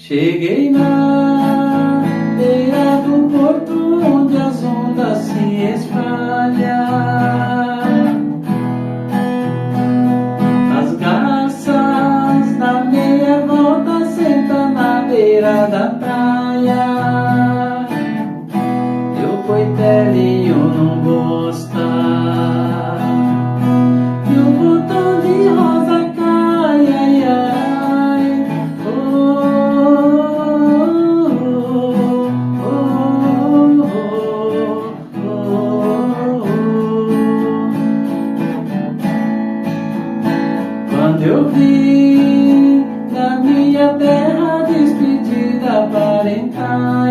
Cheguei na beira do porto onde as ondas se espalham. As garças da meia volta sentam na beira da praia. Eu coitelinho não gosta que o botão de rosa cai, ai, ai. Oh, oh, oh, oh, oh. Quando eu vi na minha terra despedida parental,